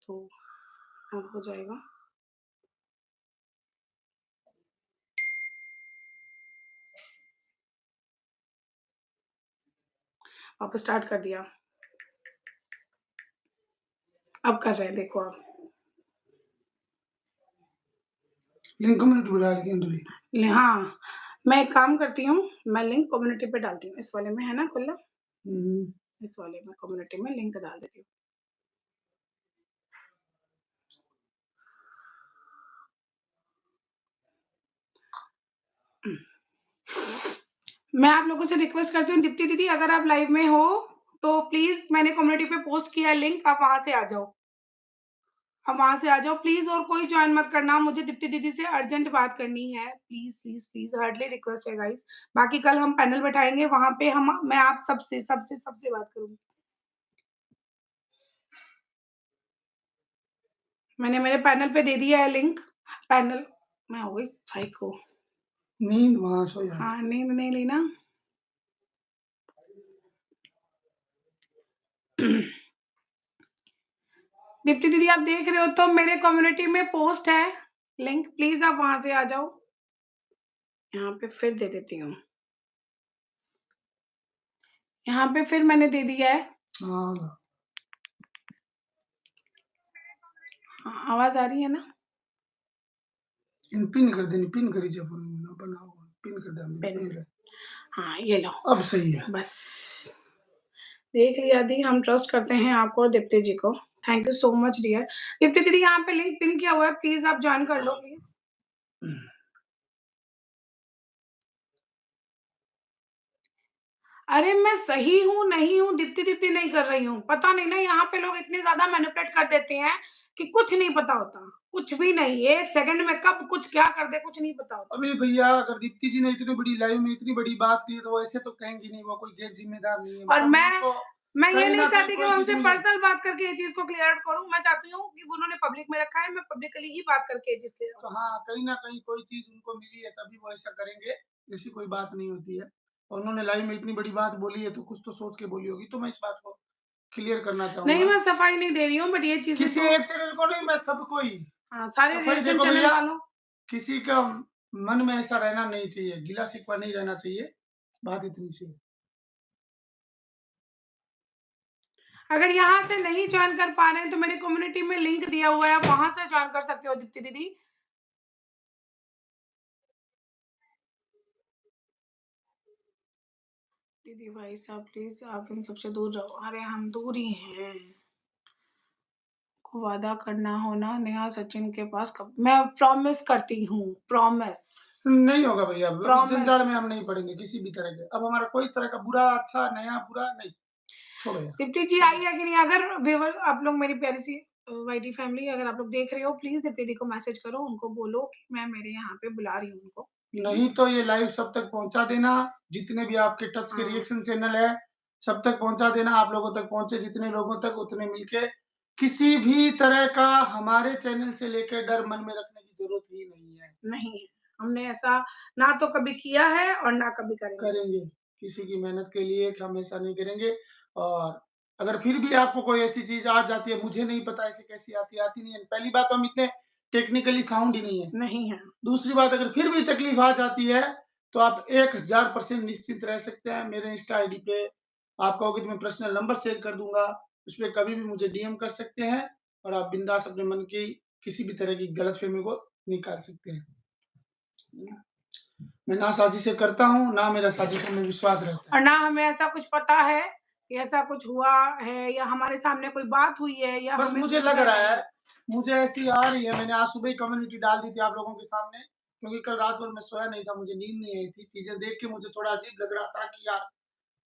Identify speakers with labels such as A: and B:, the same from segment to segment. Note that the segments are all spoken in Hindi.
A: तो अब हो जाएगा। वापस स्टार्ट कर दिया। अब कर रहे हैं, देखो आप।
B: लिंक कम्युनिटी पे डाल के अंदर
A: हाँ, मैं एक काम करती हूँ, मैं लिंक कम्युनिटी पे डालती हूँ। इस वाले में है ना खुला? इस वाले में कम्युनिटी में लिंक डाल देती हूँ। मैं आप लोगों से रिक्वेस्ट करती हूँ, दीप्ति दीदी अगर आप लाइव में हो, तो प्लीज़ मैंने कम्युनिटी पे पोस्ट किया है लिंक, आप वहाँ से आ जाओ। आप वहाँ से आ जाओ प्लीज़, और कोई जॉइन मत करना, मुझे दीप्ति दीदी से अर्जेंट बात करनी है। Please, please, please, hardly request है गाइज़। बाकी कल हम पैनल बैठाएँगे, वहाँ पे मैं आप सबसे बात करूँगी। मैंने मेरे पैनल पे दे दिया है लिंक। पैनल मैं हो गई साइको।
B: नींद वहाँ सो जा।
A: हाँ, नींद नहीं ली ना। दीप्ति दीदी आप देख रहे हो तो मेरे कम्युनिटी में पोस्ट है लिंक, प्लीज़ आप वहाँ से आ जाओ। यहाँ पे फिर दे देती हूँ। यहाँ पे फिर मैंने दे दिया है।
B: हाँ,
A: हाँ, आवाज़ आ रही है ना?
B: पिन कर देनी, पिन करी जब बनाओ, पिन कर
A: पिन।
B: दे।
A: हाँ, ये लो।
B: अब सही है।
A: बस। देख लिया दी, हम ट्रस्ट करते हैं आपको और दीप्ति जी को। Thank you so much dear. Deepti दीदी यहाँ पे लिंक पिन किया हुआ है, प्लीज़ आप जॉइन कर लो प्लीज़। अरे मैं सही हूँ, नहीं हूँ, दीप्ति नहीं कर रही हूँ। पता नहीं ना, यहाँ पे लोग इतने ज़्यादा मैनिपुलेट कर देते हैं कि कुछ नहीं पता होता। कुछ भी नहीं, 1 सेकंड में कब कुछ क्या कर दे, कुछ नहीं पता होता।
B: अभी भैया अगर दीप्ति जी ने इतनी बड़ी लाइव में इतनी बड़ी बात की है, तो ऐसे तो कहेंगी नहीं वो कोई गैर जिम्मेदार नहीं है।
A: और
B: मतलब उनको
A: मैं ये
B: कहीं
A: नहीं
B: न कहीं
A: चाहती कि
B: कोई
A: मैं
B: चीज़
A: उनसे
B: मिली।
A: पर्सनल बात करके ये चीज़ को क्लियर आउट करूँ। मैं चाहती हूँ कि उन्होंने पब्लिक में रखा है, मैं पब्लिकली ही बात करके ये चीज़ क्लियर
B: तो
A: आउट।
B: हाँ, कहीं न कहीं कोई चीज़ उनको मिली है तभी वो ऐसा करेंगे, ऐसी कोई बात नहीं होती है। और उन्होंने लाइव में इतनी बड़ी बात बोली है तो कुछ तो सोच के बोली होगी, तो मैं इस बात को क्लियर करना
A: नहीं,
B: चाहूँगा।
A: मैं सफाई नहीं दे रही हूँ, बट ये चीज़ें
B: किसी
A: तो
B: एक चैनल को नहीं, मैं सबको ही।
A: हाँ, सारे
B: सफाई
A: रिएक्शन
B: देखो
A: चैनल
B: भैया,
A: वालों।
B: किसी का मन में ऐसा रहना नहीं चाहिए, गिला-शिकवा नहीं रहना चाहिए, बात इतनी सी है।
A: अगर यहाँ से नहीं जॉइन कर पा रहे हैं तो मेरे कम्युनिटी में लिंक दिया हुआ है, आप वहाँ से जॉइन कर सकते हो दीप्ति दीदी। दीदी भाई साहब प्लीज़ आप इन सबसे दूर रहो। अरे हम दूर ही हैं। को वादा करना हो ना, नेहा सचिन के पास कब मैं प्रॉमिस करती हूँ, प्रॉमिस।
B: नहीं होगा भैया, उस
A: प्रॉमिस।
B: जंजाल में हम नहीं पड़ेंगे किसी भी तरह के। अब हमारा कोई तरह का बुरा, अच्छा, नया, बुरा नहीं, छोड़ो यार।
A: दीप्ति जी आई है कि नहीं? अगर व्यूअर आप लोग मेरी प्यारी सी वाईटी फैमिली अगर आप लोग देख रहे हो, प्लीज़ दीप्ति दी को मैसेज करो, उनको बोलो कि मैं मेरे यहाँ पे बुला रही हूँ उनको।
B: नहीं तो ये लाइव सब तक पहुँचा देना, जितने भी आपके टच के
A: हाँ।
B: रिएक्शन चैनल है, सब तक पहुँचा देना, आप लोगों तक पहुँचे जितने लोगों तक, उतने मिलके। किसी भी तरह का हमारे चैनल से लेके डर मन में रखने की ज़रूरत ही नहीं है।
A: नहीं, हमने ऐसा ना तो कभी किया है और ना कभी करेंगे।
B: करेंगे, किसी की मेहनत के लिए कि हम ऐसा नहीं करेंगे। और अगर फिर भी आपको कोई ऐसी चीज़ आ जाती है, मुझे नहीं पता ऐसे कैसी आती नहीं है। पहली बात तो हम इतने टेक्निकली साउंड ही नहीं है।
A: नहीं है।
B: दूसरी बात अगर फिर भी तकलीफ आ जाती है, तो आप 1000% निश्चिंत रह सकते हैं। मेरे इंस्टा आईडी पे आप कहोगे तो मैं पर्सनल नंबर शेयर कर दूँगा, उसपे कभी भी मुझे डीएम कर सकते हैं और आप बिंदास अपने मन की किसी भी तरह की गलतफ़हमी को निकाल सकते हैं। मैं ना साजिशें करता हूँ, ना मेरा साजिशों में विश्वास रहता
A: और
B: है।
A: ना हमें ऐसा कुछ पता है कि ऐसा कुछ हुआ है या हमारे सामने कोई बात हुई है या
B: बस
A: हमें
B: मुझे
A: कुछ
B: लग
A: है,
B: रहा
A: नहीं।
B: है, मुझे ऐसी आ रही है, मैंने आज सुबह ही कम्युनिटी डाल दी थी आप लोगों के सामने, क्योंकि कल रात भर मैं सोया नहीं था, मुझे नींद नहीं आई थी। चीज़ें देख के मुझे थोड़ा अजीब लग रहा था कि यार,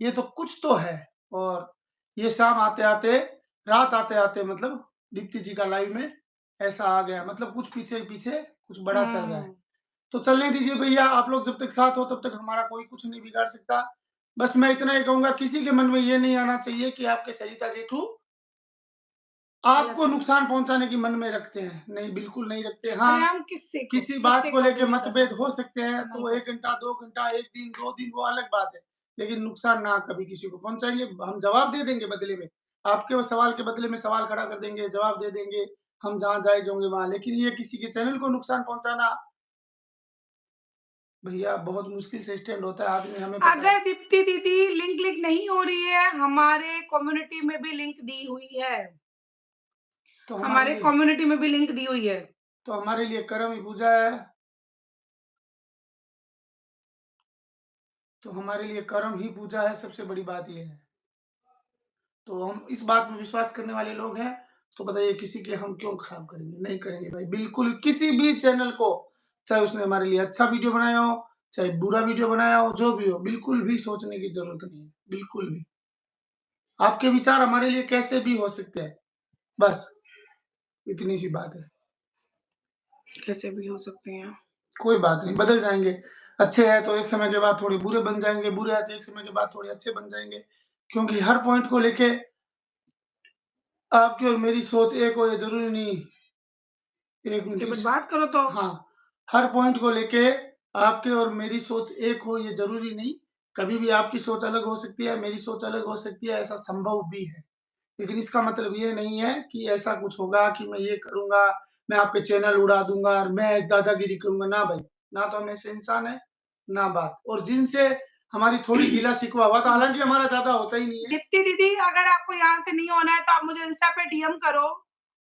B: ये तो कुछ तो है। और ये शाम आते-आते, रात आते-आते मतलब दीप्ति जी का लाइव में ऐसा आ गया, मतलब कुछ पीछे-पीछे कुछ बड़ा चल रहा है।
A: हुँ।
B: तो चलने दीजिए भैया, आप लोग जब तक साथ हो तब तक हमारा कोई कुछ नहीं बिगाड़ सकता। बस मैं इतना ही कहूँगा, किसी के मन में ये नहीं आना चाहिए कि आपके सरिता जेठू
A: गलत
B: आपको
A: है।
B: नुकसान पहुँचाने की मन में रखते हैं। नहीं, बिल्कुल नहीं रखते।
A: अरे
B: हाँ,
A: हम
B: किसी बात को
A: भी
B: लेके
A: नहीं कर
B: मतभेद
A: सकते,
B: हो सकते हैं, तो
A: नहीं
B: वो
A: कर
B: 1
A: सकते।
B: घंटा, 2 घंटा, 1 दिन, 2 दिन वो अलग बात है। लेकिन नुकसान ना कभी किसी को पहुँचाएँगे, हम जवाब दे देंगे बदले में। आपके वो सवाल के बदले में सवाल खड़ा कर देंगे, जवाब दे देंगे, हम जहाँ जायज़ होंगे वहाँ। लेकिन ये किसी के चैनल को नुकसान पहुँचाना, भैया बहुत मुश्किल से स्टैंड होता है आदमी, हमें पता है।
A: अगर दीप्ति दीदी लिंक क्लिक नहीं हो रही है, हमारे कम्युनिटी में भी लिंक दी हुई है।
B: तो हमारे
A: हमारे
B: लिए
A: कम्युनिटी में भी लिंक दी हुई है।
B: तो हमारे लिए कर्म ही पूजा है। तो हमारे लिए कर्म ही पूजा है, सबसे बड़ी बात ये है। तो हम इस बात में विश्वास करने वाले लोग हैं, तो बताइए किसी के हम क्यों खराब करेंगे? नहीं करेंगे भाई, बिल्कुल किसी भी चैनल को, चाहे उसने हमारे लिए अच्छा वीडियो बनाया हो, चाहे बुरा वीडियो बनाया हो, जो भी हो, बिल्कुल भी सोचने की ज़रूरत नहीं है, बिल्कुल भी। आपके विचार हमारे लिए कैसे भी हो सकते हैं, बस इतनी सी बात है।
A: कैसे भी हो सकते हैं।
B: कोई बात नहीं, बदल जाएँगे। अच्छे हैं तो एक समय के बाद थोड़े बुरे बन जाएँगे, बुरे हैं तो एक समय के बाद थोड़े अच्छे बन जाएँगे। क्योंकि हर पॉइंट को लेके आपकी और मेरी सोच एक हो ये ज़रूरी नहीं। एक
A: तो फिर
B: मिनट।
A: बात करो तो।
B: हाँ, हर पॉइंट को लेके आपके और मेरी सोच एक हो ये ज़रूरी नहीं। कभी भी आपकी सोच अलग हो सकती है, मेरी सोच अलग हो सकती है, ऐसा संभव भी है। लेकिन इसका मतलब ये नहीं है कि ऐसा कुछ होगा कि मैं ये करूँगा, मैं आपके चैनल उड़ा दूँगा और मैं दादागिरी करूँगा, ना भाई। ना तो हम ऐसे इंसान हैं, ना बात। और जिनसे हमारी थोड़ी गिला-शिकवा हुआ, तो हालाँकि हमारा ज़्यादा होता ही नहीं है।
A: दीप्ति दीदी, अगर आपको यहाँ से नहीं होना है तो आप मुझे इंस्टा पे डीएम करो।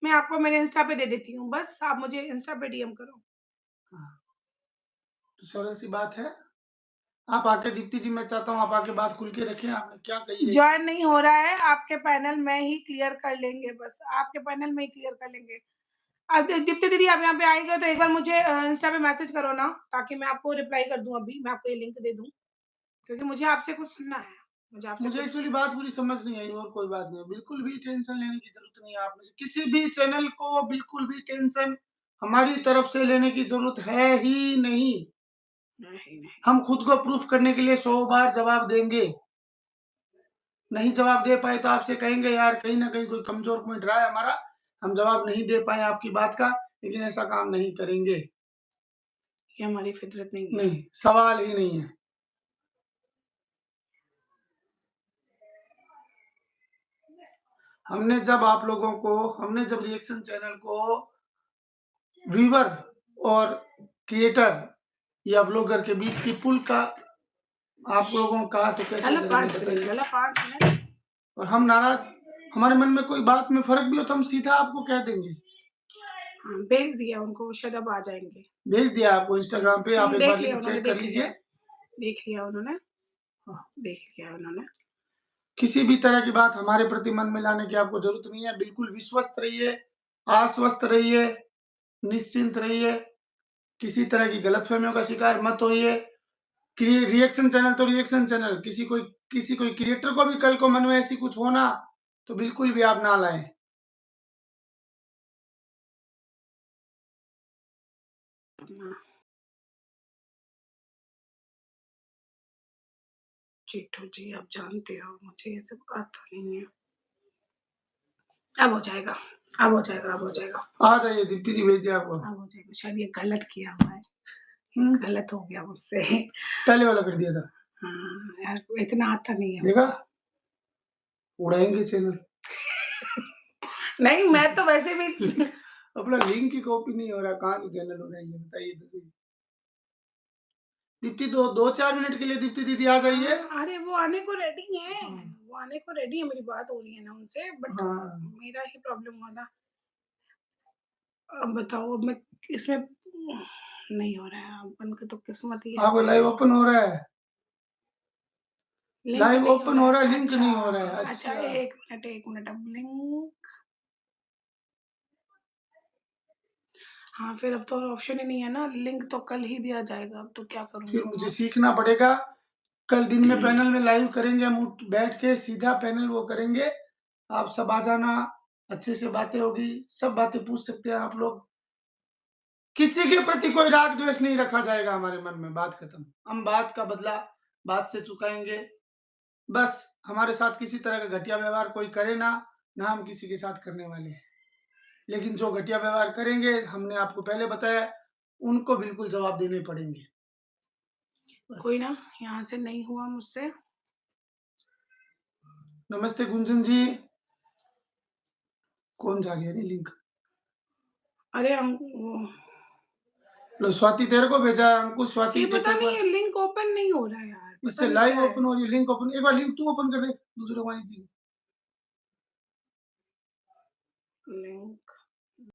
A: मैं आपको मेरे इंस्टा पे दे देती हूँ। बस आप मुझे इंस्टा पे डीएम करो।
B: हाँ, तो सरल-सी बात है। आप आके दीप्ति जी, मैं चाहता हूँ आप आके बात खुल के रखें, आपने क्या कही है
A: जॉइन नहीं हो रहा है, आपके पैनल में ही क्लियर कर लेंगे बस, आपके पैनल में ही क्लियर कर लेंगे। अब दीप्ति दीदी आप यहाँ पे आएँगे तो एक बार मुझे इंस्टा पे मैसेज करो ना, ताकि मैं आपको रिप्लाई कर दूँ अभी, मैं आपको ये लिंक दे दूँ, क्योंकि मुझे आपसे कुछ सुनना है। मुझे आपसे
B: मुझे
A: कुछ
B: एक्चुअली बात पूरी समझ नहीं आई, और कोई बात नहीं। बिल्कुल भी टेंशन लेने की ज़रूरत नहीं है आप में से किसी भी चैनल को, बिल्कुल भी टेंशन हमारी तरफ से लेने की ज़रूरत है ही नहीं।
A: नहीं, नहीं।
B: हम खुद को प्रूफ करने के लिए 100 बार जवाब देंगे। नहीं जवाब दे पाए तो आपसे कहेंगे यार कहीं न कहीं कोई कमज़ोर पॉइंट रहा है हमारा, हम जवाब नहीं दे पाए आपकी बात का, लेकिन ऐसा काम नहीं करेंगे।
A: ये हमारी फितरत नहीं है।
B: नहीं, सवाल ही नहीं है। हमने जब रिएक्शन चैनल को व्यूअर और क्रिएटर या व्लॉगर के बीच की पुल का आप लोगों को कहा, तो कैसे
A: लाला
B: करेंगे
A: 5 मिनट,
B: बताइए?
A: लाला 5 मिनट।
B: और हम नाराज़, हमारे मन में कोई बात में फ़र्क भी हो तो हम सीधा आपको कह देंगे।
A: हाँ, भेज दिया उनको, वो शायद अब आ जाएँगे।
B: भेज दिया आपको इंस्टाग्राम पे, आप एक बार
A: देख लिया
B: लिंक
A: उन्होंने,
B: चेक कर
A: देख लिया।
B: लीजिए।
A: देख लिया उन्होंने,
B: हाँ,
A: देख लिया उन्होंने।
B: किसी भी तरह की बात हमारे प्रति मन में लाने की आपको ज़रूरत नहीं है, बिल्कुल विश्वस्त रहिए, आश्वस्त रहिए, निश्चिंत रहिए, किसी तरह की गलतफ़हमियों का शिकार मत होइए। रिएक्शन चैनल तो रिएक्शन चैनल, किसी कोई क्रिएटर को भी कल को मन में ऐसी कुछ हो ना, तो बिल्कुल भी आप ना लाएँ।
A: हाँ, जीठू जी, आप जानते हो मुझे ये सब आता नहीं है। अब हो जाएगा, अब हो जाएगा, अब हो जाएगा।
B: आ जाइए, दीप्ति जी भेज दिया आपको।
A: अब हो जाएगा, शायद ये गलत किया हुआ है। ये
B: हुँ,
A: गलत हो गया मुझसे।
B: पहले वाला कर दिया था।
A: हाँ, यार इतना आता नहीं है
B: देखा?
A: मुझे।
B: उड़ाएँगे चैनल।
A: नहीं, मैं तो वैसे भी
B: अपना लिंक ही कॉपी नहीं हो रहा, कहाँ से चैनल उड़ाएँगे बताइए तो सही। दीप्ति, दो 2-4 मिनट के लिए दीप्ति दीदी आ जाइए।
A: हाँ, अरे वो आने को रेडी हैं,
B: हाँ,
A: वो आने को रेडी है, मेरी बात हो रही है ना उनसे, बट
B: हाँ।
A: मेरा ही प्रॉब्लम हुआ था। अब बताओ, अब मैं इसमें नहीं हो रहा है, अपन की तो किस्मत ही
B: आपका
A: ऐसी है।
B: लाइव ओपन हो रहा है?
A: लिंक
B: लाइव
A: नहीं हो
B: ओपन
A: रहा
B: हो रहा है,
A: है।
B: लिंक
A: अच्छा,
B: नहीं हो रहा है।
A: अच्छा,
B: अच्छा।
A: 1 मिनट अब लिंक। हाँ, फिर अब तो और ऑप्शन ही नहीं है ना, लिंक तो कल ही दिया जाएगा, अब तो क्या
B: फिर
A: करूँगी
B: मुझे
A: मैं?
B: सीखना पड़ेगा। कल दिन में पैनल में लाइव करेंगे, हम उठ बैठ के सीधा पैनल वो करेंगे। आप सब आ जाना, अच्छे से बातें होगी, सब बातें पूछ सकते हैं आप लोग। किसी के प्रति कोई राग द्वेष नहीं रखा जाएगा हमारे मन में, बात खत्म। हम बात का बदला बात से चुकाएँगे। बस हमारे साथ किसी तरह का घटिया व्यवहार कोई करे ना, ना हम किसी के साथ करने वाले हैं। लेकिन जो घटिया व्यवहार करेंगे, हमने आपको पहले बताया, उनको बिल्कुल जवाब देने पड़ेंगे। बस।
A: कोई ना, यहाँ से नहीं हुआ मुझसे।
B: नमस्ते गुंजन जी। कौन जा रही है नहीं लिंक?
A: अरे वो
B: लो स्वाति तेरे को भेजा है, अंकुश स्वाति
A: ये
B: देखो
A: पता
B: एक
A: नहीं
B: बार।
A: ये लिंक ओपन नहीं हो रहा है यार, पता
B: इससे
A: नहीं क्या
B: लाइव
A: है?
B: ओपन हो रही है, लिंक ओपन, एक बार लिंक तू ओपन कर दे, दूसरे को आएगी।
A: लिंक